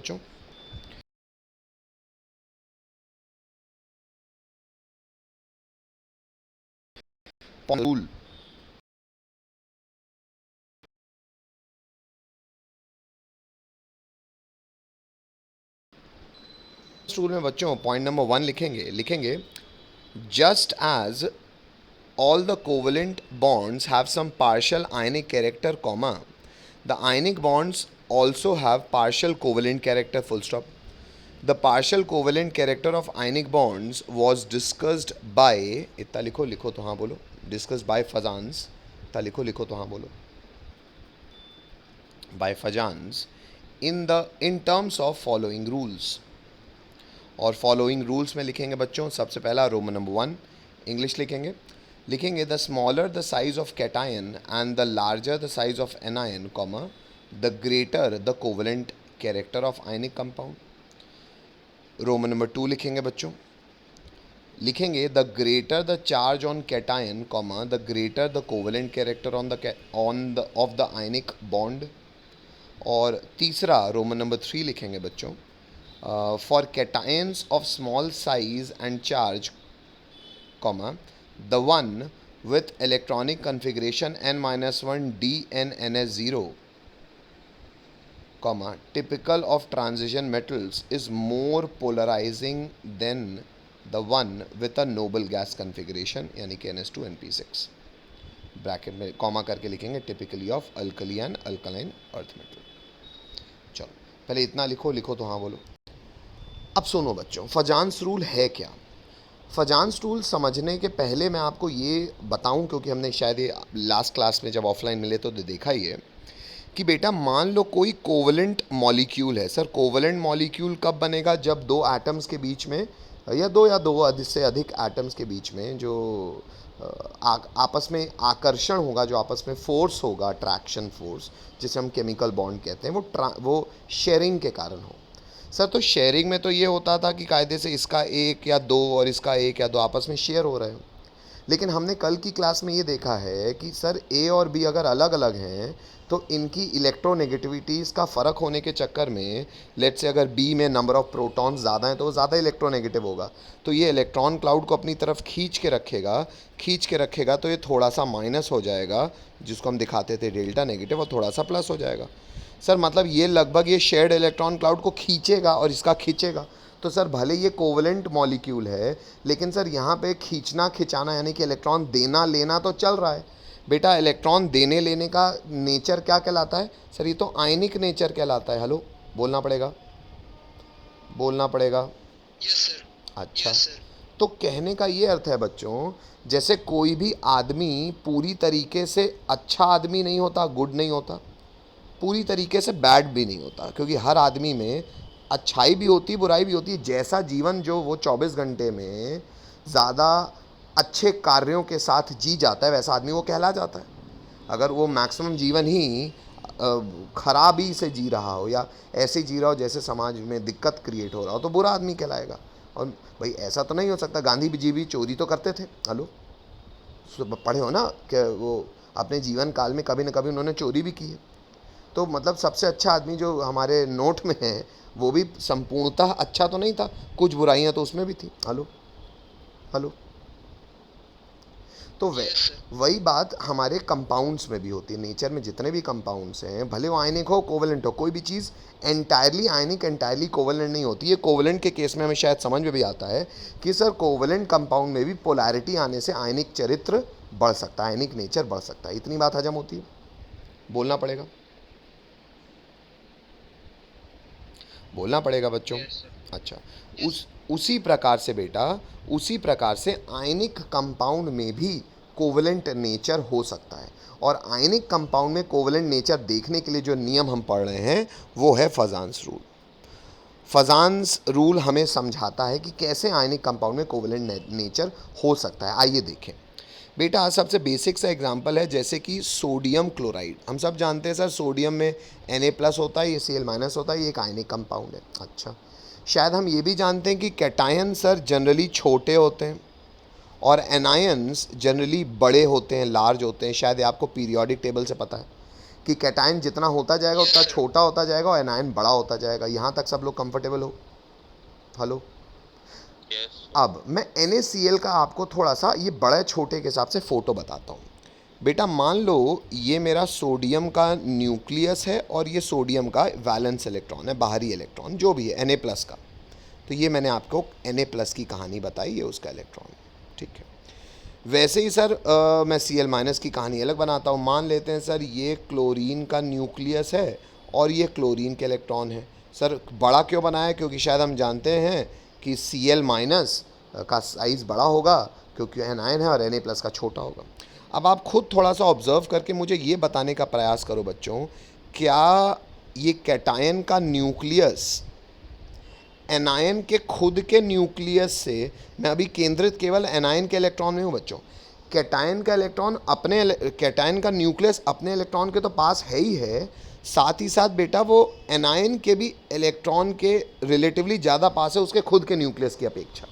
बच्चों? Rule rule में बच्चों पॉइंट नंबर 1 लिखेंगे just as all the covalent bonds have some partial ionic character, comma, the ionic bonds also have partial covalent character, full stop. The partial covalent character of ionic bonds was discussed by इतना लिखो तो हाँ बोलो, discussed by Fajans, इतना लिखो तो हाँ बोलो, by Fajans in terms of following rules. और फॉलोइंग रूल्स में लिखेंगे बच्चों, सबसे पहला रोमन नंबर 1 इंग्लिश लिखेंगे the smaller the size of cation and the larger the size of anion, comma, the greater the covalent character of ionic compound. Roman number 2 लिखेंगे बच्चों, लिखेंगे the greater the charge on cation, comma, the greater the covalent character on the of the ionic bond. और तीसरा Roman number 3 लिखेंगे बच्चों, for cations of small size and charge, comma, the one with electronic configuration n-1 dNns0, comma, typical of transition metals is more polarizing than the one with a noble gas configuration यानी कि ns2 np6, bracket में comma करके लिखेंगे typically of alkali and alkaline earth metal. चलो पहले इतना लिखो तो हाँ बोलो। अब सुनो बच्चों, फजान्स रूल है क्या? फजान्स रूल समझने के पहले मैं आपको ये बताऊं, क्योंकि हमने शायद ये लास्ट क्लास में जब ऑफलाइन मिले तो देखा ही है कि बेटा मान लो कोई कोवलेंट मॉलिक्यूल है। सर कोवलेंट मॉलिक्यूल कब बनेगा? जब दो एटम्स के बीच में या दो से अधिक एटम्स के बीच में जो आपस में आकर्षण होगा, जो आपस में फोर्स होगा, अट्रैक्शन फोर्स, जिसे हम केमिकल बॉन्ड कहते हैं, वो शेयरिंग के कारण हो। सर तो शेयरिंग में तो ये होता था कि कायदे से इसका एक या दो और इसका एक या दो आपस में शेयर हो रहे हो, लेकिन हमने कल की क्लास में ये देखा है कि सर ए और बी अगर अलग अलग हैं तो इनकी इलेक्ट्रोनेगेटिविटीज़ का फ़र्क होने के चक्कर में, लेट से अगर बी में नंबर ऑफ़ प्रोटॉन्स ज़्यादा हैं तो वो ज़्यादा इलेक्ट्रोनेगेटिव होगा, तो ये इलेक्ट्रॉन क्लाउड को अपनी तरफ खींच के रखेगा तो ये थोड़ा सा माइनस हो जाएगा, जिसको हम दिखाते थे डेल्टा नेगेटिव, और थोड़ा सा प्लस हो जाएगा। सर मतलब ये लगभग ये शेयर्ड इलेक्ट्रॉन क्लाउड को खींचेगा और इसका खींचेगा। तो सर भले ये कोवलेंट मॉलिक्यूल है, लेकिन सर यहाँ पे खींचना खिंचाना यानी कि इलेक्ट्रॉन देना लेना तो चल रहा है। बेटा इलेक्ट्रॉन देने लेने का नेचर क्या कहलाता है? सर ये तो आयनिक नेचर कहलाता है। हेलो, बोलना पड़ेगा। Yes sir. अच्छा, तो कहने का ये अर्थ है बच्चों, जैसे कोई भी आदमी पूरी तरीके से अच्छा आदमी नहीं होता, गुड नहीं होता, पूरी तरीके से बैड भी नहीं होता, क्योंकि हर आदमी में अच्छाई भी होती, बुराई भी होती है। जैसा जीवन जो वो 24 घंटे में ज़्यादा अच्छे कार्यों के साथ जी जाता है, वैसा आदमी वो कहला जाता है। अगर वो मैक्सिमम जीवन ही खराबी से जी रहा हो या ऐसे जी रहा हो जैसे समाज में दिक्कत क्रिएट हो रहा हो, तो बुरा आदमी कहलाएगा। और भाई ऐसा तो नहीं हो सकता, गांधी जी भी चोरी तो करते थे। हेलो, पढ़े हो ना कि वो अपने जीवन काल में कभी ना कभी उन्होंने चोरी भी की है। तो मतलब सबसे अच्छा आदमी जो हमारे नोट में है वो भी संपूर्णतः अच्छा तो नहीं था, कुछ बुराइयां तो उसमें भी थी। हेलो, तो वही बात हमारे कंपाउंड्स में भी होती है। नेचर में जितने भी कंपाउंड्स हैं, भले वो आयनिक हो, कोवलेंट हो, कोई भी चीज़ एंटायरली आयनिक एंटायरली कोवलेंट नहीं होती। ये कोवलेंट के केस में हमें शायद समझ में भी आता है कि सर कोवलेंट कंपाउंड में भी पोलैरिटी आने से आयनिक चरित्र बढ़ सकता है, आयनिक नेचर बढ़ सकता है। इतनी बात हजम होती है, बोलना पड़ेगा बच्चों। अच्छा, उसी प्रकार से बेटा, उसी प्रकार से आयनिक कंपाउंड में भी कोवलेंट नेचर हो सकता है। और आयनिक कंपाउंड में कोवलेंट नेचर देखने के लिए जो नियम हम पढ़ रहे हैं वो है फजान्स रूल। फजान्स रूल हमें समझाता है कि कैसे आयनिक कंपाउंड में कोवलेंट नेचर हो सकता है। आइए देखें बेटा, सबसे बेसिक सा एग्जांपल है जैसे कि सोडियम क्लोराइड। हम सब जानते हैं सर सोडियम में Na+ होता है, ये Cl- होता है, ये एक आयनिक कंपाउंड है। अच्छा, शायद हम ये भी जानते हैं कि कैटायन सर जनरली छोटे होते हैं और एनायंस जनरली बड़े होते हैं, लार्ज होते हैं। शायद आपको पीरियोडिक टेबल से पता है कि कैटायन जितना होता जाएगा उतना छोटा होता जाएगा और एनायन बड़ा होता जाएगा। यहाँ तक सब लोग कंफर्टेबल हो? हेलो। अब मैं NaCl का आपको थोड़ा सा ये बड़े छोटे के हिसाब से फ़ोटो बताता हूँ। बेटा मान लो ये मेरा सोडियम का न्यूक्लियस है और ये सोडियम का वैलेंस इलेक्ट्रॉन है, बाहरी इलेक्ट्रॉन जो भी है Na+ का। तो ये मैंने आपको Na+ की कहानी बताई, ये उसका इलेक्ट्रॉन है, ठीक है। वैसे ही सर मैं Cl- की कहानी अलग बनाता हूँ। मान लेते हैं सर ये क्लोरीन का न्यूक्लियस है और ये क्लोरीन के इलेक्ट्रॉन है। सर बड़ा क्यों बनाया? क्योंकि शायद हम जानते हैं कि Cl- का साइज़ बड़ा होगा क्योंकि एनायन है और Na+ का छोटा होगा। अब आप खुद थोड़ा सा ऑब्जर्व करके मुझे ये बताने का प्रयास करो बच्चों, क्या ये कैटायन का न्यूक्लियस एनायन के खुद के न्यूक्लियस से, मैं अभी केंद्रित केवल एनायन के इलेक्ट्रॉन में हूँ बच्चों, कैटायन का इलेक्ट्रॉन अपने कैटायन का न्यूक्लियस अपने इलेक्ट्रॉन के तो पास है ही है, साथ ही साथ बेटा वो एनायन के भी इलेक्ट्रॉन के रिलेटिवली ज़्यादा पास है उसके खुद के न्यूक्लियस की अपेक्षा।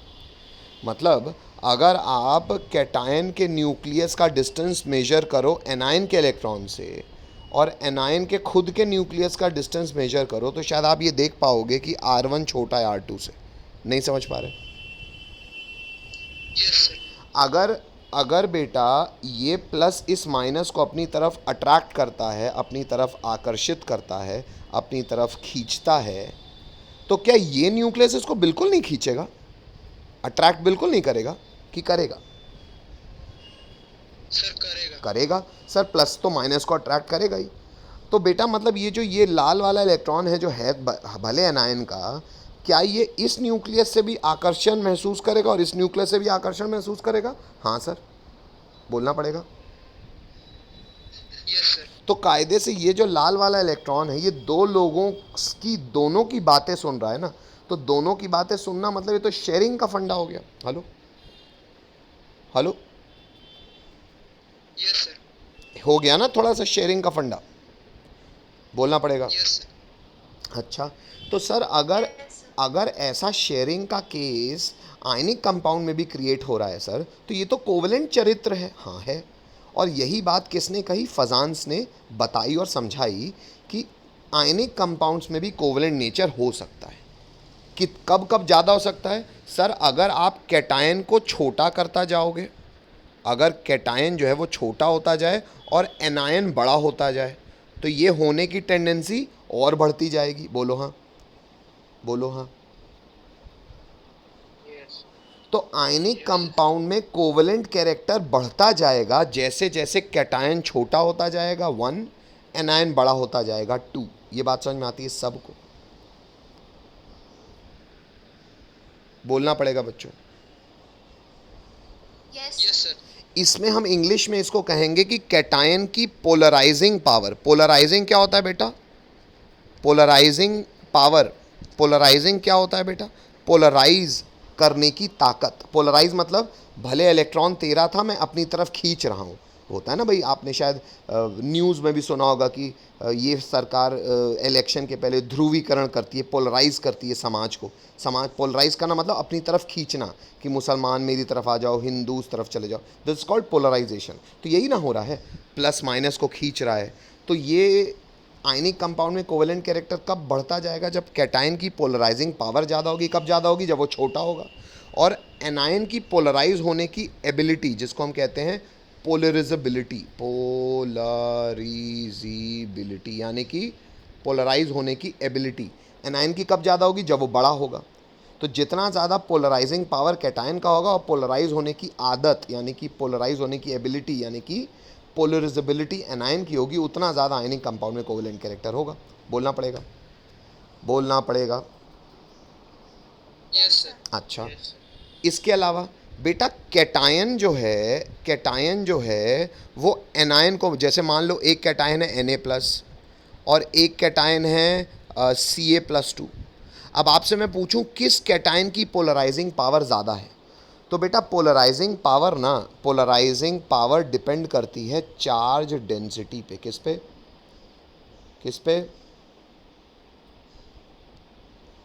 मतलब अगर आप कैटायन के न्यूक्लियस का डिस्टेंस मेजर करो एनायन के इलेक्ट्रॉन से और एनायन के खुद के न्यूक्लियस का डिस्टेंस मेजर करो तो शायद आप ये देख पाओगे कि R1 छोटा है R2 से। नहीं समझ पा रहे? अगर अगर बेटा ये प्लस इस माइनस को अपनी तरफ अट्रैक्ट करता है, अपनी तरफ आकर्षित करता है, अपनी तरफ खींचता है, तो क्या ये न्यूक्लियस इसको बिल्कुल नहीं खींचेगा, अट्रैक्ट बिल्कुल नहीं करेगा कि करेगा? सर करेगा। करेगा सर, प्लस तो माइनस को अट्रैक्ट करेगा ही। तो बेटा मतलब ये जो ये लाल वाला इलेक्ट्रॉन है जो है भले एनायन का, क्या ये इस न्यूक्लियस से भी आकर्षण महसूस करेगा और इस न्यूक्लियस से भी आकर्षण महसूस करेगा? हाँ सर, बोलना पड़ेगा। Yes sir. तो कायदे से ये जो लाल वाला इलेक्ट्रॉन है ये दो लोगों की दोनों की बातें सुन रहा है ना, तो दोनों की बातें सुनना मतलब ये तो शेयरिंग का फंडा हो गया। Hello hello, yes sir. हो गया ना थोड़ा सा शेयरिंग का फंडा, बोलना पड़ेगा। Yes sir. अच्छा, तो सर अगर अगर ऐसा शेयरिंग का केस आयनिक कंपाउंड में भी क्रिएट हो रहा है सर, तो ये तो कोवलेंट चरित्र है। हाँ है, और यही बात किसने कही? फजान्स ने बताई और समझाई कि आयनिक कंपाउंड्स में भी कोवलेंट नेचर हो सकता है। कि कब कब ज़्यादा हो सकता है सर? अगर आप कैटायन को छोटा करता जाओगे, अगर कैटायन जो है वो छोटा होता जाए और एनायन बड़ा होता जाए तो ये होने की टेंडेंसी और बढ़ती जाएगी। बोलो हाँ, बोलो हाँ। यस। तो आयनिक कंपाउंड में कोवलेंट कैरेक्टर बढ़ता जाएगा जैसे जैसे कैटायन छोटा होता जाएगा 1, एनायन बड़ा होता जाएगा 2। ये बात समझ में आती है सबको? बोलना पड़ेगा बच्चों। Yes sir. इसमें हम इंग्लिश में इसको कहेंगे कि कैटायन की पोलराइजिंग पावर। पोलराइजिंग क्या होता है बेटा? पोलराइजिंग पावर, पोलराइजिंग क्या होता है बेटा? पोलराइज करने की ताकत। पोलराइज मतलब भले इलेक्ट्रॉन तेरा था मैं अपनी तरफ खींच रहा हूँ। होता है ना भाई, आपने शायद न्यूज़ में भी सुना होगा कि ये सरकार इलेक्शन के पहले ध्रुवीकरण करती है, पोलराइज करती है समाज को। समाज पोलराइज करना मतलब अपनी तरफ खींचना कि मुसलमान मेरी तरफ आ जाओ, हिंदू उस तरफ चले जाओ। This is called polarization. तो यही ना हो रहा है, प्लस माइनस को खींच रहा है। तो ये आयनिक कंपाउंड में कोवेलेंट कैरेक्टर कब बढ़ता जाएगा? जब कैटायन की पोलराइजिंग पावर ज़्यादा होगी। कब ज़्यादा होगी? जब वो छोटा होगा। और एनायन की पोलराइज होने की एबिलिटी, जिसको हम कहते हैं पोलरिजेबिलिटी, पोलरिजिबिलिटी यानी कि पोलराइज होने की एबिलिटी, एनायन की कब ज़्यादा होगी? जब वो बड़ा होगा। तो जितना ज़्यादा पोलराइजिंग पावर कैटायन का होगा और पोलराइज होने की आदत यानी कि पोलराइज होने की एबिलिटी यानी कि पोलरिजेबिलिटी एनायन की होगी, उतना ज़्यादा आयनिक कंपाउंड में कोवेलेंट कैरेक्टर होगा। बोलना पड़ेगा, बोलना पड़ेगा। Yes sir. अच्छा, इसके अलावा बेटा कैटायन जो है, कैटायन जो है वो एनायन को, जैसे मान लो एक कैटायन है Na+ और एक कैटायन है Ca+2। अब आपसे मैं पूछूं किस कैटायन की पोलराइजिंग पावर ज़्यादा है, तो बेटा पोलराइजिंग पावर ना, पोलराइजिंग पावर डिपेंड करती है चार्ज डेंसिटी पे। किस पे? किस पे?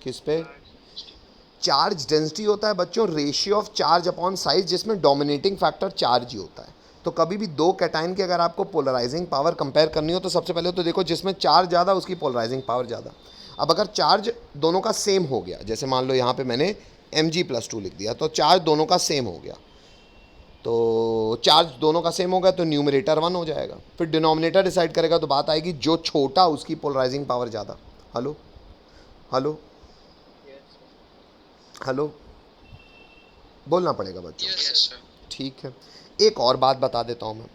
किस पे? चार्ज डेंसिटी होता है बच्चों ratio of charge upon size, जिसमें डोमिनेटिंग फैक्टर चार्ज ही होता है। तो कभी भी दो कैटाइन की अगर आपको पोलराइजिंग पावर कंपेयर करनी हो तो सबसे पहले तो देखो जिसमें चार्ज ज़्यादा उसकी पोलराइजिंग पावर ज़्यादा। अब अगर चार्ज दोनों का सेम हो गया, जैसे मान लो यहाँ पे मैंने Mg+2 लिख दिया, तो चार्ज दोनों का सेम हो गया, तो चार्ज दोनों का सेम होगा तो न्यूमरेटर 1 हो जाएगा। फिर डिनोमिनेटर डिसाइड करेगा तो बात आएगी जो छोटा उसकी पोलराइजिंग पावर ज़्यादा। हेलो हेलो हेलो, बोलना पड़ेगा बच्चों। Yes sir. ठीक है, एक और बात बता देता हूँ मैं,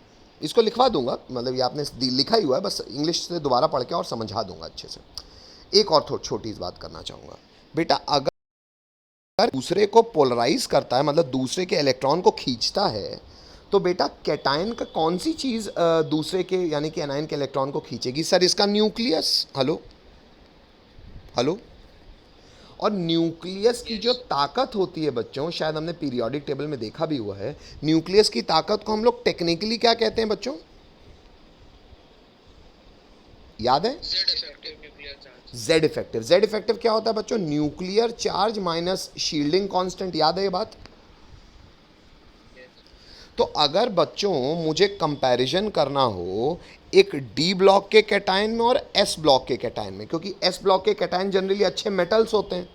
इसको लिखवा दूंगा, मतलब ये आपने लिखा ही हुआ है, बस इंग्लिश से दोबारा पढ़ के और समझा दूंगा अच्छे से। एक और छोटी सी बात करना चाहूँगा बेटा, अगर दूसरे को पोलराइज करता है, मतलब दूसरे के इलेक्ट्रॉन को खींचता है, तो बेटा कैटायन का कौन सी चीज़ दूसरे के यानी कि एनायन के इलेक्ट्रॉन को खींचेगी? सर इसका न्यूक्लियस। हेलो हेलो, और न्यूक्लियस की जो ताकत होती है बच्चों, शायद हमने पीरियोडिक टेबल में देखा भी हुआ है, न्यूक्लियस की ताकत को हम लोग टेक्निकली क्या कहते हैं बच्चों, याद है? Z effective nuclear charge. Z effective. Z effective क्या होता है बच्चों? Nuclear charge minus shielding constant. याद है ये बात? तो अगर बच्चों मुझे कंपैरिजन करना हो एक डी ब्लॉक के कैटायन में और एस ब्लॉक के कैटायन में, क्योंकि एस ब्लॉक के कैटायन जनरली अच्छे मेटल्स होते हैं,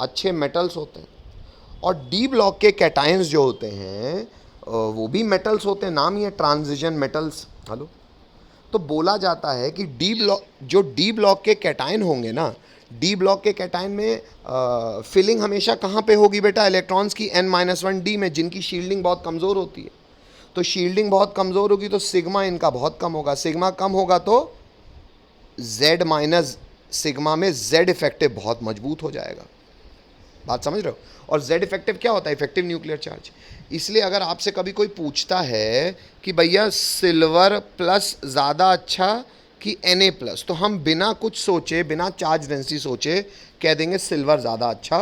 अच्छे मेटल्स होते हैं, और डी ब्लॉक के कैटायंस जो होते हैं वो भी मेटल्स होते हैं, नाम ही है ट्रांजिशन मेटल्स। हेलो, तो बोला जाता है कि डी ब्लॉक, जो डी ब्लॉक के कैटायन होंगे ना, डी ब्लॉक के कैटायन में फिलिंग हमेशा कहाँ पे होगी बेटा? इलेक्ट्रॉन्स की n-1 डी में, जिनकी शील्डिंग बहुत कमज़ोर होती है। तो शील्डिंग बहुत कमज़ोर होगी तो सिग्मा इनका बहुत कम होगा, सिग्मा कम होगा तो Z माइनस सिग्मा में Z इफेक्टिव बहुत मजबूत हो जाएगा। बात समझ रहे हो? और Z इफेक्टिव क्या होता है? Effective nuclear charge. इसलिए अगर आपसे कभी कोई पूछता है कि भैया सिल्वर प्लस ज़्यादा अच्छा कि Na+, तो हम बिना कुछ सोचे, बिना चार्ज डेंसिटी सोचे कह देंगे सिल्वर ज़्यादा अच्छा,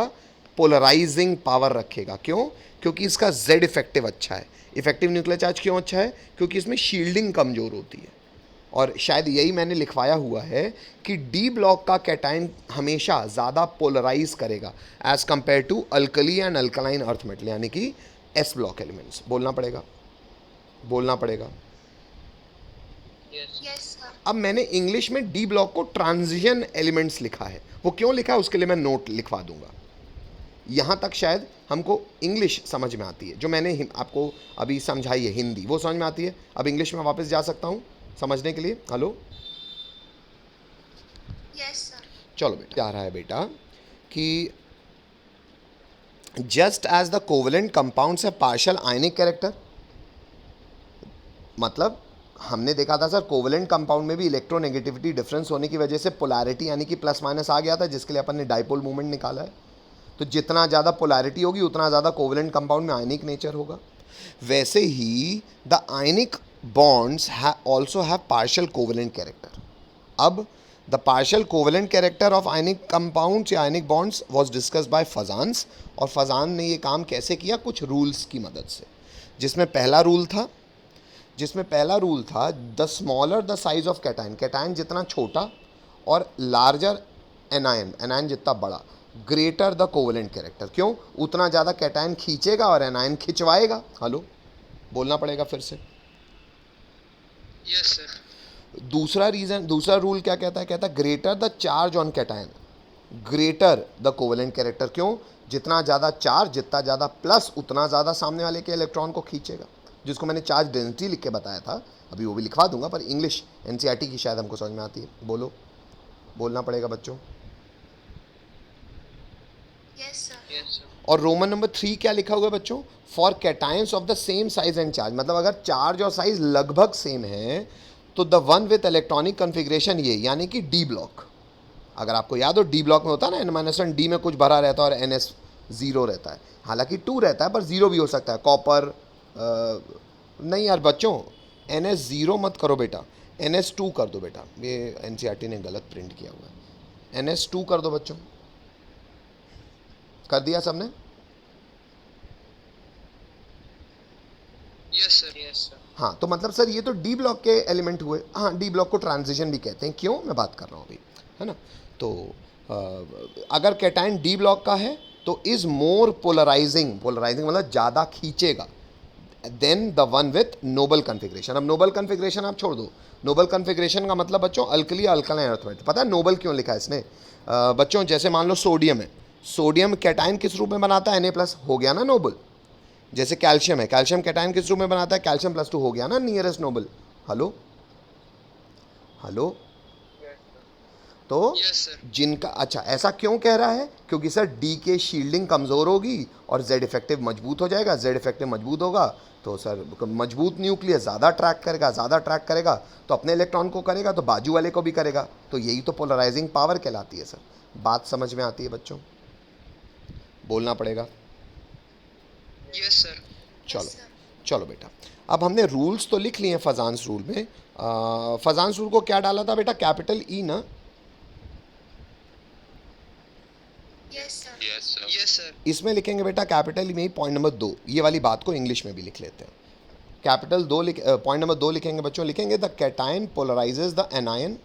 पोलराइजिंग पावर रखेगा। क्यों? क्योंकि इसका Z इफेक्टिव अच्छा है। इफेक्टिव न्यूक्लियर चार्ज क्यों अच्छा है? क्योंकि इसमें शील्डिंग कमज़ोर होती है। और शायद यही मैंने लिखवाया हुआ है कि डी ब्लॉक का कैटायन हमेशा ज़्यादा पोलराइज करेगा as compared to alkali and alkaline earth metal, यानी कि एस ब्लॉक एलिमेंट्स। बोलना पड़ेगा, बोलना पड़ेगा। अब मैंने इंग्लिश में डी ब्लॉक को ट्रांजिशन एलिमेंट्स लिखा है, वो क्यों लिखा है उसके लिए मैं नोट लिखवा दूंगा। यहाँ तक शायद हमको इंग्लिश समझ में आती है, जो मैंने आपको अभी समझाई है हिंदी वो समझ में आती है। अब इंग्लिश में वापस जा सकता हूँ समझने के लिए। Hello, yes sir. चलो बेटा, क्या रहा है बेटा कि just as the covalent compounds है पार्शियल आयनिक कैरेक्टर, मतलब हमने देखा था सर कोवेलेंट कंपाउंड में भी इलेक्ट्रोनेगेटिविटी डिफरेंस होने की वजह से पोलैरिटी यानी कि प्लस माइनस आ गया था, जिसके लिए अपन ने डाइपोल मूवमेंट निकाला है। तो जितना ज़्यादा पोलैरिटी होगी उतना ज़्यादा कोवेलेंट कंपाउंड में आयनिक नेचर होगा। वैसे ही the ionic bonds also have partial covalent character. अब the partial covalent character of ionic compounds या ionic bonds was discussed by फजान्स, और फजान ने ये काम कैसे किया? कुछ रूल्स की मदद से, जिसमें पहला रूल था the smaller the size of cation, cation जितना छोटा और लार्जर एनायन जितना बड़ा, ग्रेटर द कोवेलेंट कैरेक्टर। क्यों? उतना ज़्यादा कैटायन खींचेगा और एनायन खिंचवाएगा। हेलो, बोलना पड़ेगा फिर से। Yes sir. दूसरा रूल क्या कहता है? कहता है greater the charge on cation, greater the covalent character. क्यों? जितना ज़्यादा चार्ज, जितना ज़्यादा प्लस, उतना ज़्यादा सामने वाले के इलेक्ट्रॉन को खींचेगा, जिसको मैंने चार्ज डेंसिटी लिख के बताया था, अभी वो भी लिखवा दूंगा, पर इंग्लिश एनसीईआरटी की शायद हमको समझ में आती है। बोलो, बोलना पड़ेगा बच्चों। Yes sir. और रोमन नंबर 3 क्या लिखा हुआ है बच्चों? For cations of the same size and charge, मतलब अगर चार्ज और साइज लगभग सेम है तो the one with electronic configuration ये, यानी कि डी ब्लॉक। अगर आपको याद हो डी ब्लॉक में होता है ना n-1 डी में कुछ भरा रहता है और NS 0 रहता है, हालांकि 2 रहता है पर 0 भी हो सकता है। कॉपर नहीं यार बच्चों, NS 0 मत करो बेटा, NS 2 कर दो बेटा, ये एनसीईआरटी ने गलत प्रिंट किया हुआ है। NS 2 कर दो बच्चों, कर दिया सबने? Yes sir. Yes sir. हाँ, तो मतलब सर ये तो डी ब्लॉक के एलिमेंट हुए। हाँ, डी ब्लॉक को ट्रांजिशन भी कहते हैं। क्यों? मैं बात कर रहा हूँ अभी, है ना। तो अगर कैटायन डी ब्लॉक का है तो इज़ मोर पोलराइजिंग, पोलराइजिंग मतलब ज़्यादा खींचेगा then the one with noble configuration. अब नोबल कन्फिग्रेशन आप छोड़ दो. नोबल कन्फिग्रेशन का मतलब बच्चों अल्कली अल्कलाइन अर्थ में. पता है नोबल क्यों लिखा है इसने? बच्चों जैसे मान लो सोडियम है, सोडियम कैटायन किस रूप में बनाता है? Na+, हो गया ना नोबल. जैसे कैल्शियम है, कैल्शियम कैटायन किस रूप में बनाता है? कैल्शियम +2, हो गया ना नियरेस्ट नोबल. Hello hello. तो Yes, sir. जिनका, अच्छा ऐसा क्यों कह रहा है? क्योंकि सर डी के शील्डिंग कमज़ोर होगी और जेड इफेक्टिव मजबूत हो जाएगा. जेड इफेक्टिव मजबूत होगा तो सर मजबूत न्यूक्लियस ज़्यादा अट्रैक्ट करेगा, ज़्यादा अट्रैक्ट करेगा तो अपने इलेक्ट्रॉन को करेगा तो बाजू वाले को भी करेगा. तो यही तो पोलराइजिंग पावर कहलाती है सर. बात समझ में आती है बच्चों? बोलना पड़ेगा. Yes, sir. चलो चलो बेटा, अब हमने रूल्स तो लिख लिए हैं फजान्स रूल में. फजान्स रूल को क्या डाला था बेटा? कैपिटल ई ना? Yes, sir. Yes, sir. Yes, sir. इसमें लिखेंगे बेटा कैपिटल में ही पॉइंट नंबर 2. ये वाली बात को इंग्लिश में भी लिख लेते हैं. कैपिटल 2 पॉइंट नंबर 2 लिखेंगे बच्चों. लिखेंगे the cation polarises the anion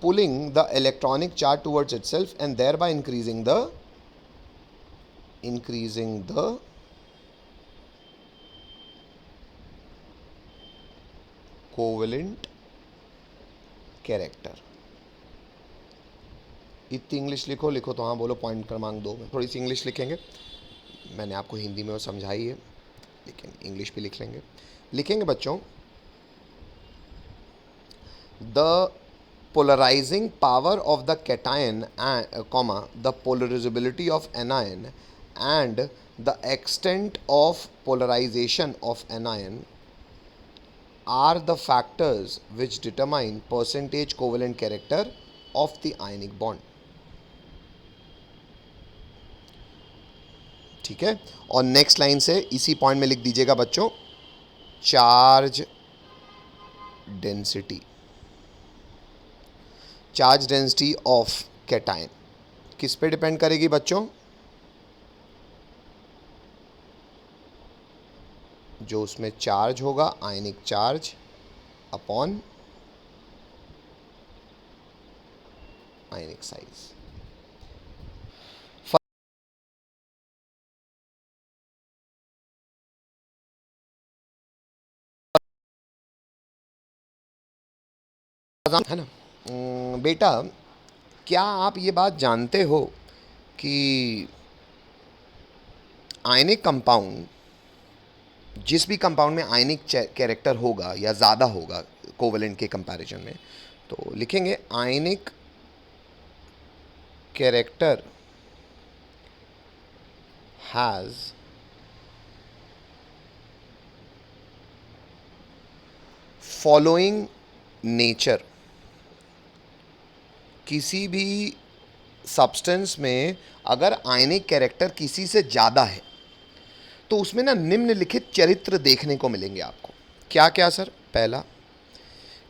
pulling the electronic charge towards itself and thereby increasing the covalent character. इतनी इंग्लिश लिखो तो हाँ बोलो पॉइंट क्रमांक 2 में. थोड़ी सी इंग्लिश लिखेंगे, मैंने आपको हिंदी में वो समझाई है लेकिन इंग्लिश भी लिख लेंगे. लिखेंगे बच्चों the polarizing power of the cation comma the polarizability of anion and the extent of polarization of anion are the factors which determine percentage covalent character of the ionic bond. ठीक है. और next line से इसी point में लिख दीजिएगा बच्चों charge density. Charge density of cation किस पे डिपेंड करेगी बच्चों? जो उसमें चार्ज होगा आयनिक चार्ज अपॉन आयनिक साइज. है ना बेटा? क्या आप ये बात जानते हो कि आयनिक कंपाउंड, जिस भी कंपाउंड में आयनिक कैरेक्टर होगा या ज़्यादा होगा कोवेलेंट के कंपैरिजन में, तो लिखेंगे आयनिक कैरेक्टर हैज़ फॉलोइंग नेचर. किसी भी सब्सटेंस में अगर आयनिक कैरेक्टर किसी से ज़्यादा है तो उसमें ना निम्नलिखित चरित्र देखने को मिलेंगे आपको. क्या क्या सर? पहला,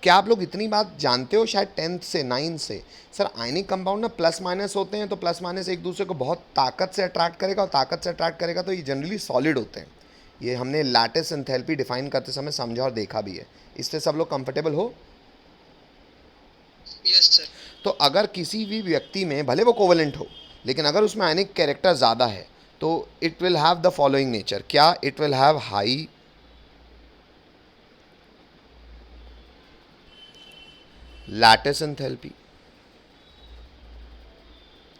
क्या आप लोग इतनी बात जानते हो शायद 10th से 9th से, सर आयनिक कंपाउंड ना प्लस माइनस होते हैं तो प्लस माइनस एक दूसरे को बहुत ताकत से अट्रैक्ट करेगा और ताकत से अट्रैक्ट करेगा तो ये जनरली सॉलिड होते हैं. ये हमने लैटिस एंथैल्पी डिफाइन करते समय समझा और देखा भी है. इससे सब लोग कंफर्टेबल हो? Yes, sir. तो अगर किसी भी व्यक्ति में भले वो कोवेलेंट हो लेकिन अगर उसमें आयनिक कैरेक्टर ज़्यादा है तो it will have the following nature. क्या? It will have high lattice enthalpy.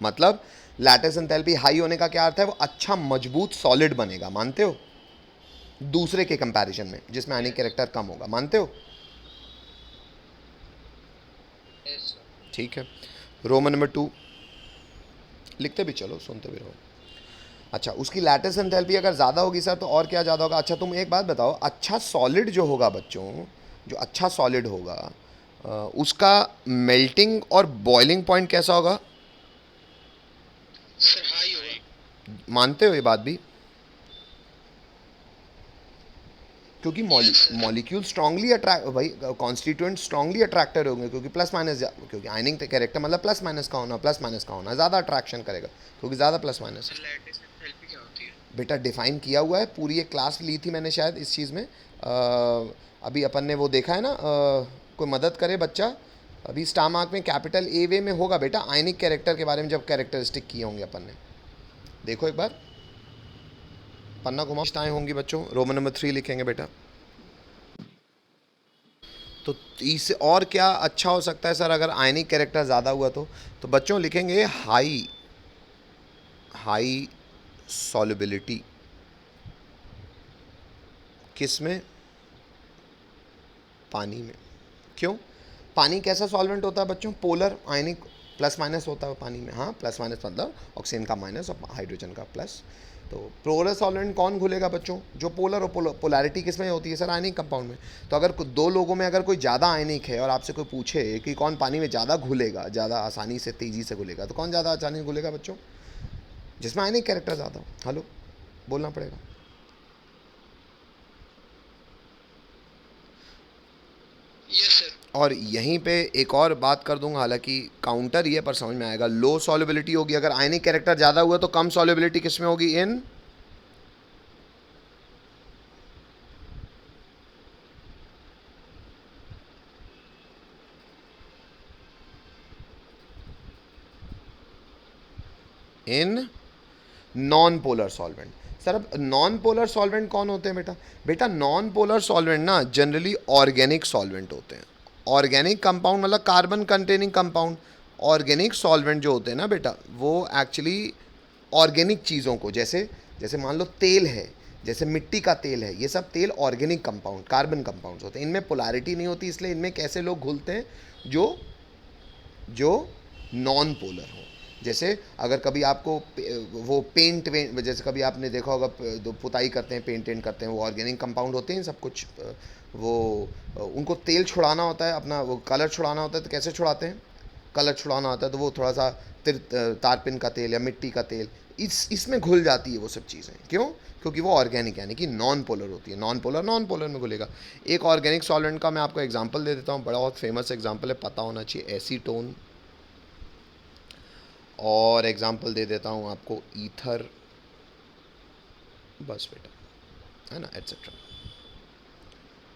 मतलब लैटिस एंथैल्पी हाई होने का क्या अर्थ है? वो अच्छा मजबूत सॉलिड बनेगा. मानते हो? दूसरे के कंपैरिजन में जिसमें आयनिक कैरेक्टर कम होगा. मानते हो? Yes, sir. ठीक है. रोमन नंबर 2 लिखते भी चलो, सुनते भी रहो. अच्छा, उसकी लैटिस एंथैल्पी अगर ज़्यादा होगी सर तो और क्या ज़्यादा होगा? अच्छा तुम एक बात बताओ, अच्छा सॉलिड जो होगा बच्चों, जो अच्छा सॉलिड होगा उसका मेल्टिंग और बॉइलिंग पॉइंट कैसा होगा? Sir, high होगा. मानते हो ये बात भी? क्योंकि Yes, sir. Molecule strongly attract, भाई कॉन्स्टिट्यूएंट स्ट्रांगली अट्रैक्टेड होंगे क्योंकि प्लस माइनस, क्योंकि आयनिक कैरेक्टर मतलब प्लस माइनस का होना, प्लस माइनस का होना ज़्यादा अट्रैक्शन करेगा क्योंकि ज़्यादा plus minus. Sir, lattice enthalpy क्या होती है? बेटा डिफाइन किया हुआ है, पूरी एक क्लास ली थी मैंने शायद इस चीज़ में. अभी अपन ने वो देखा है ना. कोई मदद करे बच्चा? अभी स्टार मार्क में कैपिटल ए वे में होगा बेटा आयनिक कैरेक्टर के बारे में, जब कैरेक्टरिस्टिक किए होंगे अपन ने. देखो एक बार. पन्ना घुमाओ, विशेषताएं होंगी बच्चों, रोमन नंबर 3 लिखेंगे बेटा। तो इससे और क्या अच्छा हो सकता है सर अगर आयनिक कैरेक्टर ज़्यादा हुआ तो बच्चों लिखेंगे हाई सॉल्युबिलिटी। किस में? पानी में। क्यों? पानी कैसा सॉल्वेंट होता है बच्चों? पोलर, आयनिक, प्लस माइनस होता है पानी में। हाँ, प्लस माइनस मतलब ऑक्सीजन का माइनस और हाइड्रोजन का प्लस। तो पोलर सॉल्वेंट कौन घुलेगा बच्चों? जो पोलर, और पोलैरिटी किस में होती है सर? आयनिक कंपाउंड में। तो अगर दो लोगों में अगर कोई ज़्यादा आयनिक है और आपसे कोई पूछे कि कौन पानी में ज़्यादा घुलेगा, ज़्यादा आसानी से तेज़ी से घुलेगा, तो कौन ज़्यादा आसानी से घुलेगा बच्चों? जिसमें आयनिक कैरेक्टर ज़्यादा हो। हेलो, बोलना पड़ेगा। Yes sir. और यहीं पे एक और बात कर दूंगा, हालांकि काउंटर ही है पर समझ में आएगा। लो सॉल्युबिलिटी होगी अगर आयनिक कैरेक्टर ज़्यादा हुआ, तो कम सॉल्युबिलिटी किस में होगी? In non polar solvent. Sir अब नॉन पोलर सॉल्वेंट कौन होते हैं बेटा नॉन पोलर सॉल्वेंट ना जनरली ऑर्गेनिक सॉल्वेंट होते हैं। ऑर्गेनिक कंपाउंड मतलब carbon containing compound. Organic solvent जो होते हैं ना बेटा, वो एक्चुअली ऑर्गेनिक चीज़ों को, जैसे जैसे मान लो तेल है, जैसे मिट्टी का तेल है, ये सब तेल ऑर्गेनिक कंपाउंड, कार्बन कंपाउंड्स होते हैं। इनमें पोलैरिटी नहीं होती, इसलिए इनमें कैसे लोग घुलते हैं? जो जो नॉन पोलर हो। जैसे अगर कभी आपको वो पेंट जैसे कभी आपने देखा होगा, पुताई करते हैं, पेंट करते हैं, वो ऑर्गेनिक कंपाउंड होते हैं सब कुछ। वो उनको तेल छुड़ाना होता है, अपना वो कलर छुड़ाना होता है, तो कैसे छुड़ाते हैं? कलर छुड़ाना होता है तो वो थोड़ा सा तारपिन का तेल या मिट्टी का तेल, इसमें घुल जाती है वो सब चीज़ें। क्यों? क्योंकि वो ऑर्गेनिक यानी कि नॉन पोलर होती है। नॉन पोलर में घुलेगा। एक ऑर्गेनिक सॉल्वेंट का मैं आपको एग्जांपल दे देता हूँ, बड़ा बहुत फेमस एग्जांपल है, पता होना चाहिए, एसीटोन। और एग्जांपल दे देता हूँ आपको, ईथर, बस बेटा, है ना, एटसेट्रा।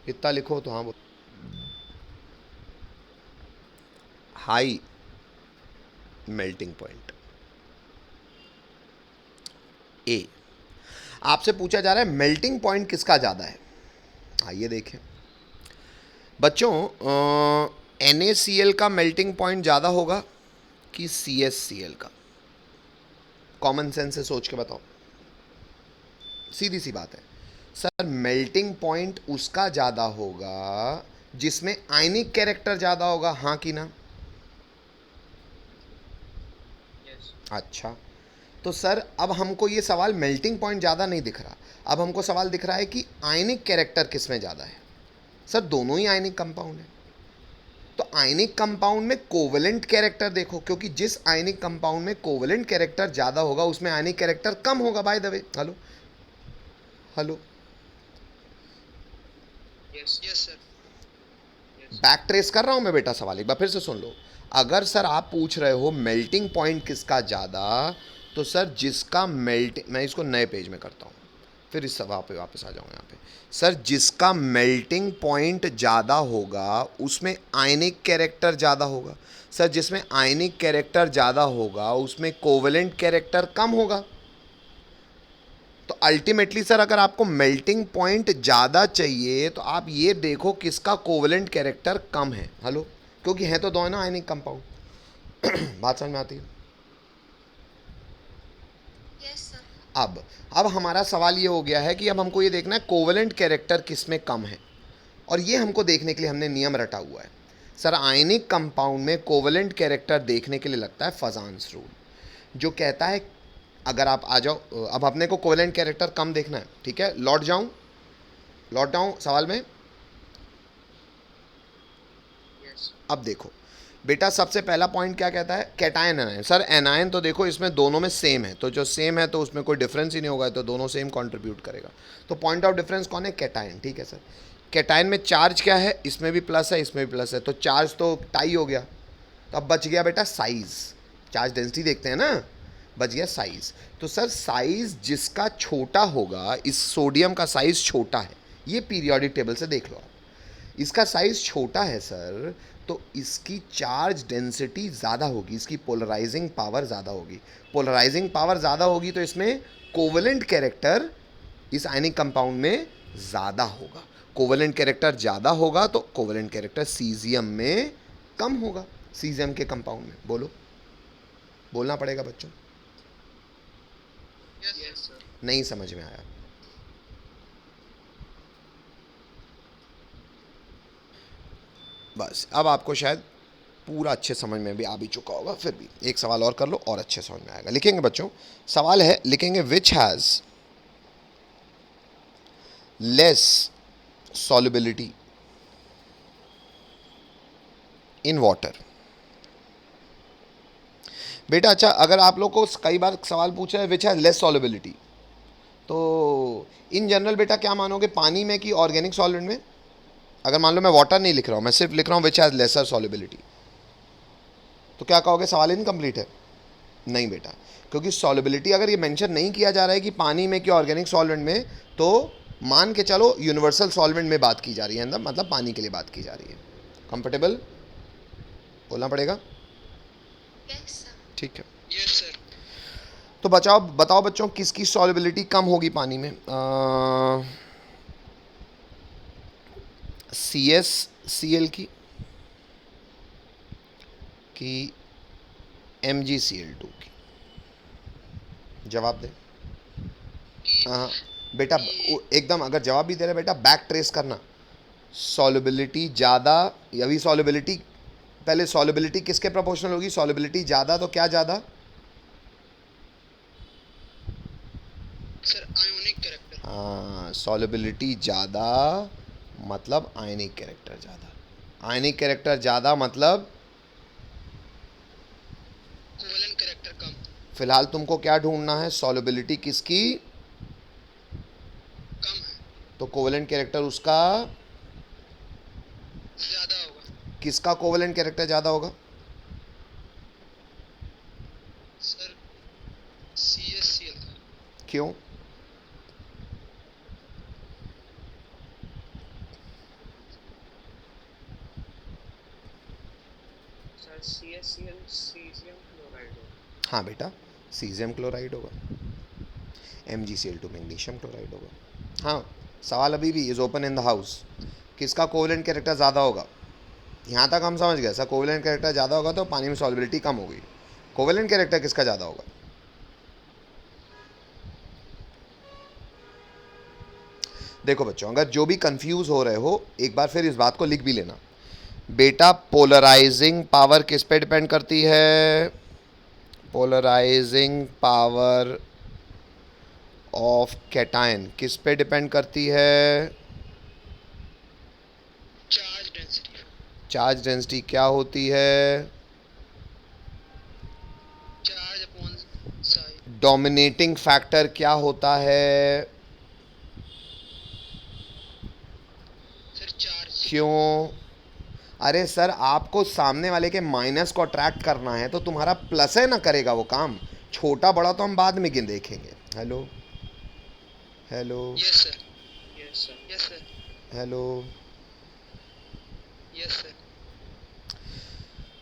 इतना लिखो तो हाँ। High melting point A. आपसे पूछा जा रहा है मेल्टिंग पॉइंट किसका ज़्यादा है। आइए देखें बच्चों, NaCl का मेल्टिंग पॉइंट ज़्यादा होगा कि CsCl का? कॉमन सेंस से सोच के बताओ, सीधी सी बात है सर। मेल्टिंग पॉइंट उसका ज़्यादा होगा जिसमें आयनिक कैरेक्टर ज़्यादा होगा, हाँ कि ना? अच्छा, तो सर अब हमको ये सवाल मेल्टिंग पॉइंट ज़्यादा नहीं दिख रहा, अब हमको सवाल दिख रहा है कि आयनिक कैरेक्टर किस में ज़्यादा है। सर दोनों ही आयनिक कंपाउंड है, तो आयनिक कंपाउंड में कोवेलेंट कैरेक्टर देखो, क्योंकि जिस आयनिक कंपाउंड में कोवेलेंट कैरेक्टर ज़्यादा होगा उसमें आयनिक कैरेक्टर कम होगा। By the way, hello hello, yes sir. Back trace कर रहा हूं मैं बेटा सवाल, एक बार फिर से सुन लो। अगर सर आप पूछ रहे हो मेल्टिंग पॉइंट किसका ज़्यादा, तो सर जिसका मैं इसको नए पेज में करता हूँ, फिर इस सवाल पे वापस आ जाऊँ यहाँ पे। सर जिसका मेल्टिंग पॉइंट ज़्यादा होगा उसमें आयनिक कैरेक्टर ज़्यादा होगा। सर जिसमें आयनिक कैरेक्टर ज़्यादा होगा उसमें कोवेलेंट कैरेक्टर कम होगा। तो अल्टीमेटली सर अगर आपको मेल्टिंग पॉइंट ज़्यादा चाहिए तो आप ये देखो किसका कोवेलेंट कैरेक्टर कम है। हेलो, क्योंकि है तो दोनों आयनिक कंपाउंड। बात समझ में आती है? Yes sir. अब हमारा सवाल ये हो गया है कि अब हमको ये देखना है कोवेलेंट कैरेक्टर किस में कम है, और ये हमको देखने के लिए हमने नियम रटा हुआ है। सर आयनिक कंपाउंड में कोवेलेंट कैरेक्टर देखने के लिए लगता है फजान्स रूल, जो कहता है अगर आप आ जाओ, अब अपने को कोवेलेंट कैरेक्टर कम देखना है, ठीक है? लौट जाऊं सवाल में। अब देखो बेटा, सबसे पहला पॉइंट क्या कहता है? Cation anion. सर एनायन तो देखो इसमें दोनों में सेम है, तो जो सेम है तो उसमें कोई डिफरेंस ही नहीं होगा, तो दोनों सेम कंट्रीब्यूट करेगा। तो पॉइंट ऑफ डिफरेंस कौन है? कैटायन, ठीक है सर। कैटायन में चार्ज क्या है? इसमें भी प्लस है, इसमें भी प्लस है, तो चार्ज तो टाई हो गया। तो अब बच गया बेटा साइज, चार्ज डेंसिटी देखते हैं ना, बच गया साइज। तो सर साइज जिसका छोटा होगा, इस सोडियम का साइज छोटा है, ये पीरियोडिक टेबल से देख लो आप, इसका साइज छोटा है सर, तो इसकी चार्ज डेंसिटी ज़्यादा होगी, इसकी पोलराइजिंग पावर ज़्यादा होगी। पोलराइजिंग पावर ज़्यादा होगी तो इसमें कोवेलेंट कैरेक्टर इस आयनिक कंपाउंड में ज़्यादा होगा। कोवेलेंट कैरेक्टर ज़्यादा होगा तो कोवेलेंट कैरेक्टर सीजियम में कम होगा, सीजियम के कंपाउंड में। बोलो, बोलना पड़ेगा बच्चों। Yes, sir. नहीं समझ में आया? बस अब आपको शायद पूरा अच्छे समझ में भी आ भी चुका होगा, फिर भी एक सवाल और कर लो और अच्छे समझ में आएगा। लिखेंगे बच्चों, सवाल है, लिखेंगे which has less solubility in water. बेटा अच्छा, अगर आप लोग को कई बार सवाल पूछ रहे हैं विच हैज़ लेस solubility, तो इन जनरल बेटा क्या मानोगे, पानी में कि ऑर्गेनिक सॉल्वेंट में? अगर मान लो मैं वाटर नहीं लिख रहा हूँ, मैं सिर्फ लिख रहा हूँ विच हैज़ लेसर solubility, तो क्या कहोगे, सवाल इनकम्प्लीट है? नहीं बेटा, क्योंकि सॉल्युबिलिटी अगर ये मेंशन नहीं किया जा रहा है कि पानी में कि ऑर्गेनिक सॉल्वेंट में, तो मान के चलो यूनिवर्सल सॉल्वेंट में बात की जा रही है, मतलब पानी के लिए बात की जा रही है। कंफर्टेबल बोलना पड़ेगा? Yes, sir. ठीक है। Yes, sir. तो बताओ बच्चों, किसकी सॉल्युबिलिटी कम होगी पानी में? CaCl की कि MgCl2 की? जवाब दे। हाँ बेटा, एकदम अगर जवाब भी दे रहे बेटा, बैक ट्रेस करना। सॉल्युबिलिटी ज़्यादा, अभी सॉल्युबिलिटी, पहले सॉल्युबिलिटी किसके प्रोपोर्शनल होगी? सॉल्युबिलिटी ज़्यादा तो क्या ज़्यादा? Sir, ionic character. हाँ, सॉल्युबिलिटी ज़्यादा मतलब आयनिक कैरेक्टर ज़्यादा। आयनिक कैरेक्टर ज़्यादा मतलब Covalent character कम. फिलहाल तुमको क्या ढूंढना है? सॉल्युबिलिटी किसकी कम है. तो कोवेलेंट कैरेक्टर उसका ज़्यादा होगा. किसका कोवेलेंट कैरेक्टर ज़्यादा होगा? Sir, CaCl का. क्यों? Sir, CaCl cesium chloride होगा. हाँ बेटा, सीजियम क्लोराइड होगा, MgCl2 मैग्नीशियम क्लोराइड होगा। हाँ, सवाल अभी भी is open in the house, किसका कोवेलेंट कैरेक्टर ज़्यादा होगा? यहाँ तक हम समझ गए, सर कोवेलेंट कैरेक्टर ज़्यादा होगा तो पानी में सॉल्युबिलिटी कम होगी। कोवेलेंट कैरेक्टर किसका ज़्यादा होगा? देखो बच्चों, अगर जो भी कंफ्यूज हो रहे हो, एक बार फिर इस बात को लिख भी लेना। बेटा, पोलराइजिंग पावर किस पे डिपेंड करती है? पोलराइजिंग पावर ऑफ कैटायन किस पे डिपेंड करती है? Charge density. चार्ज डेंसिटी क्या होती है? Charge upon size. Dominating factor क्या होता है? Sir, charge. क्यों? अरे सर, आपको सामने वाले के माइनस को अट्रैक्ट करना है तो तुम्हारा प्लस है ना करेगा वो काम। छोटा बड़ा तो हम बाद में गिन देखेंगे। Hello hello yes sir. Yes sir. Yes sir. Hello. Yes sir.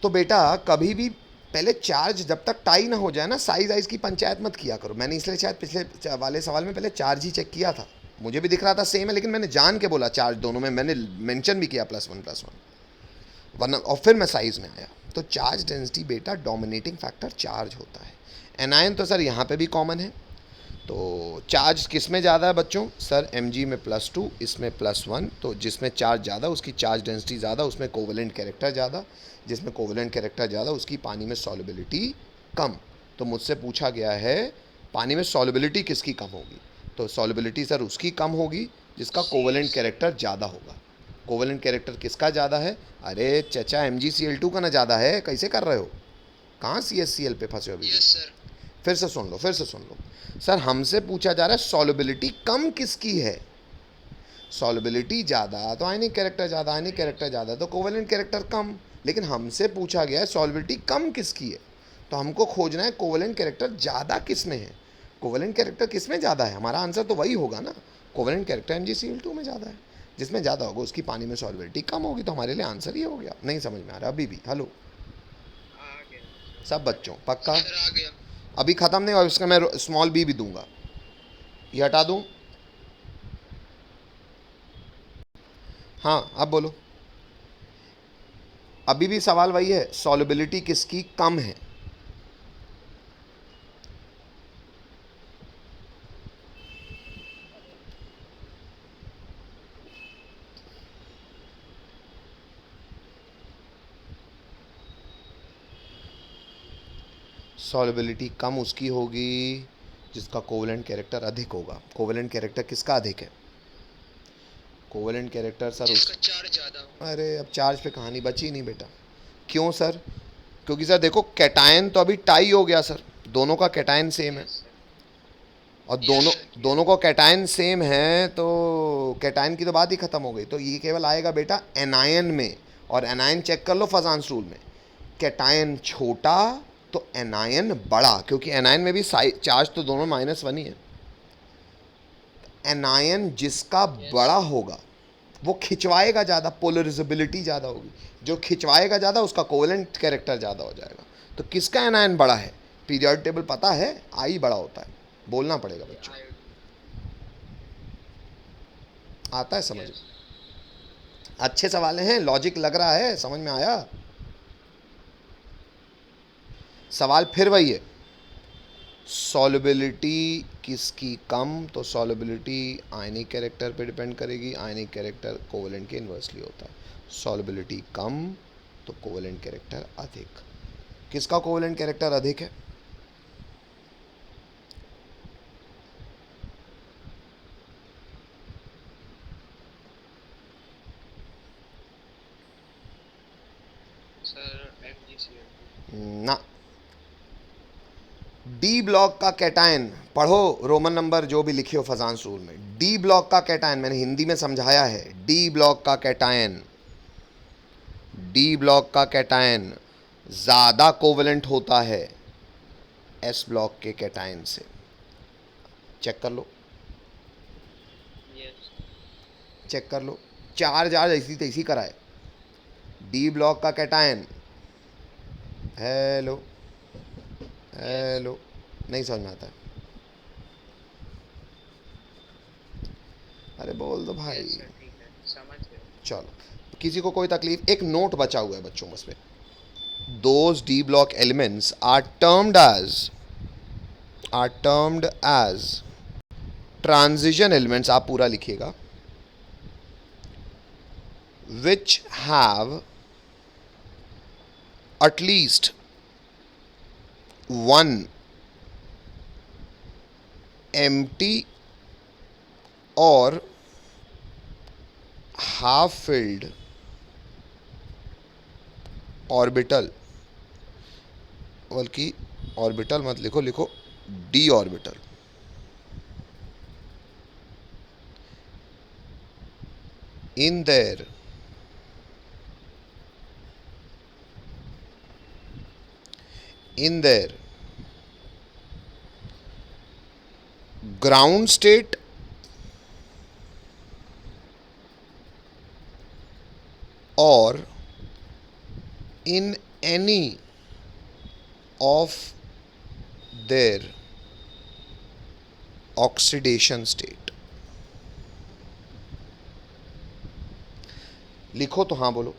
तो बेटा कभी भी पहले चार्ज जब तक टाई ना हो जाए ना, साइज आइज की पंचायत मत किया करो। मैंने इसलिए शायद पिछले वाले सवाल में पहले चार्ज ही चेक किया था, मुझे भी दिख रहा था सेम है, लेकिन मैंने जान के बोला चार्ज दोनों में, मैंने मेंशन भी किया +1 वरना, और फिर मैं साइज में आया। तो चार्ज डेंसिटी बेटा डोमिनेटिंग फैक्टर चार्ज होता है। एनायन तो सर यहाँ पे भी कॉमन है। तो चार्ज किस में ज़्यादा है बच्चों? सर Mg में +2, इसमें +1। तो जिसमें चार्ज ज़्यादा उसकी चार्ज डेंसिटी ज़्यादा, उसमें कोवेलेंट कैरेक्टर ज़्यादा, जिसमें कोवेलेंट कैरेक्टर ज़्यादा उसकी पानी में सॉल्युबिलिटी कम। तो मुझसे पूछा गया है पानी में सॉल्युबिलिटी किसकी कम होगी, तो सॉल्युबिलिटी सर उसकी कम होगी जिसका कोवेलेंट कैरेक्टर ज़्यादा होगा। कोवेलेंट कैरेक्टर किसका ज़्यादा है? अरे चचा, MgCl2 का ना ज़्यादा है, कैसे कर रहे हो? कहाँ CaCl पे फंसे हो अभी? Yes sir. फिर से सुन लो सर, हमसे पूछा जा रहा है सॉल्युबिलिटी कम किसकी है। सॉल्युबिलिटी ज़्यादा तो आयनिक कैरेक्टर ज़्यादा, आयनिक कैरेक्टर ज़्यादा तो कोवेलेंट कैरेक्टर कम। लेकिन हमसे पूछा गया है सॉल्युबिलिटी कम किसकी है, तो हमको खोजना है कोवेलेंट कैरेक्टर ज़्यादा किस में है। कोवेलेंट कैरेक्टर किस में ज़्यादा है? हमारा आंसर तो वही होगा ना, कोवेलेंट कैरेक्टर MgCl2 में ज़्यादा है। जिसमें ज़्यादा होगा उसकी पानी में सॉल्युबिलिटी कम होगी, तो हमारे लिए आंसर ही हो गया। नहीं समझ में आ रहा अभी भी? हेलो आ गया. सब बच्चों, पक्का? सर आ गया. अभी ख़त्म नहीं, और इसका मैं स्मॉल b भी दूंगा, ये हटा दूं? हाँ अब बोलो। अभी भी सवाल वही है, सॉल्युबिलिटी किसकी कम है? सॉल्युबिलिटी कम उसकी होगी जिसका कोवेलेंट कैरेक्टर अधिक होगा। कोवेलेंट कैरेक्टर किसका अधिक है? कोवेलेंट कैरेक्टर सर जिसका चार्ज ज्यादा हो। अरे अब चार्ज पे कहानी बची नहीं बेटा। क्यों सर? क्योंकि सर देखो कैटायन तो अभी टाई हो गया सर, दोनों का कैटायन सेम है। Yes sir. और यस दोनों सर। दोनों को कैटायन सेम है तो कैटायन की तो बात ही खत्म हो गई। तो ये केवल आएगा बेटा एनायन में, और एनायन चेक कर लो फजांस रूल में। कैटायन छोटा तो एनायन बड़ा, क्योंकि एनायन में भी चार्ज तो दोनों -1 ही है। एनायन जिसका बड़ा होगा वो खिंचवाएगा ज़्यादा, पोलराइजेबिलिटी ज़्यादा होगी। जो खिंचवाएगा ज़्यादा उसका कोवेलेंट कैरेक्टर ज़्यादा हो जाएगा। तो किसका एनायन बड़ा है? पीरियड टेबल पता है, आई बड़ा होता है, बोलना पड़ेगा बच्चों। आता है समझ? यस। अच्छे सवाल हैं, लॉजिक लग रहा है, समझ में आया? सवाल फिर वही है, सॉल्युबिलिटी किसकी कम? तो सॉल्युबिलिटी आयनिक कैरेक्टर पे डिपेंड करेगी। आयनिक कैरेक्टर कोवेलेंट के इन्वर्सली होता है। सॉल्युबिलिटी कम तो कोवेलेंट कैरेक्टर अधिक। किसका कोवेलेंट कैरेक्टर अधिक है? Sir MgCl। ना। डी ब्लॉक का कैटायन पढ़ो, रोमन नंबर जो भी लिखे हो फजांस रूल में। डी ब्लॉक का कैटायन मैंने हिंदी में समझाया है। डी ब्लॉक का कैटायन, डी ब्लॉक का कैटायन ज़्यादा कोवेलेंट होता है एस ब्लॉक के कैटायन से। चेक कर लो, यस। चेक कर लो, चार चार्ज ऐसी तैसी कराए। डी ब्लॉक का कैटायन, हेलो हेलो, नहीं समझ में आता है? अरे बोल दो भाई। यस सर, ठीक है, समझ गए। चलो, किसी को कोई तकलीफ? एक नोट बचा हुआ है बच्चों बस में। Those D block elements are termed as transition elements, आप पूरा लिखिएगा, which have at least one empty or half filled orbital, बल्कि ऑर्बिटल मत लिखो, लिखो D orbital, in their ground state or in any of their oxidation state। लिखो तो हाँ बोलो।